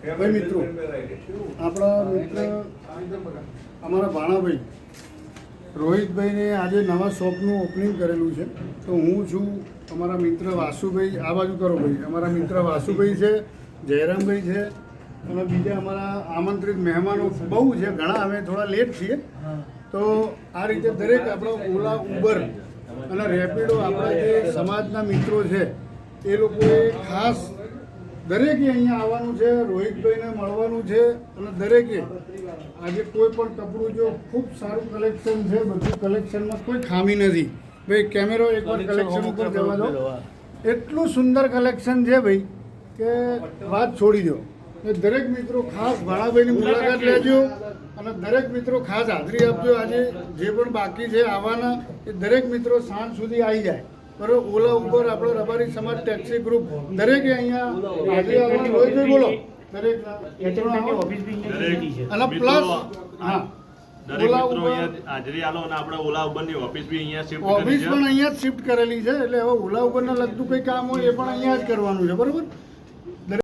ભાઈ મિત્રો, આપણા મિત્ર અમારા ભાણાભાઈ રોહિતભાઈને આજે નવા શોપનું ઓપનિંગ કરેલું છે. તો હું છું, અમારા મિત્ર વાસુભાઈ, આ બાજુ કરો ભાઈ, અમારા મિત્ર વાસુભાઈ છે, જયરામભાઈ છે અને બીજા અમારા આમંત્રિત મહેમાનો બહુ છે, ઘણા. અમે થોડા લેટ છીએ. તો આ રીતે દરેક આપણો ઓલા, ઉબર અને રેપિડો, આપણા જે સમાજના મિત્રો છે એ લોકોએ ખાસ દરેકે અહીંયા આવવાનું છે, રોહિતભાઈને મળવાનું છે. અને દરેકે આજે કોઈ પણ કપડું જો ખૂબ સારું કલેક્શન છે, બધું કલેક્શનમાં કોઈ ખામી નથી. ભાઈ કેમેરો એકવાર કલેક્શન ઉપર જવા દો. એટલું સુંદર કલેક્શન છે ભાઈ કે વાત છોડી દો. એ દરેક મિત્રો ખાસ ભાણાભાઈની મુલાકાત લેજો અને દરેક મિત્રો ખાસ હાજરી આપજો. આજે જે પણ બાકી છે આવવાના એ દરેક મિત્રો સાંજ સુધી આવી જાય. બરોબર. ઓલા ઉપર આપણો રબારી સમાજ ટેક્સી ગ્રુપ દરેકે અહીંયા હાજરી આવવાનું હોય છે. બોલો દરેક અને પ્લસ હા ઓલા ઉપર હાજરી આલો અને આપણે ઓલા ઉબરની ઓફિસ બી અહીંયા શિફ્ટ ઓફિસ પણ અહીંયા જ શિફ્ટ કરેલી છે. એટલે હવે ઓલા ઉપરને લગતું કંઈ કામ હોય એ પણ અહીંયા જ કરવાનું છે. બરોબર.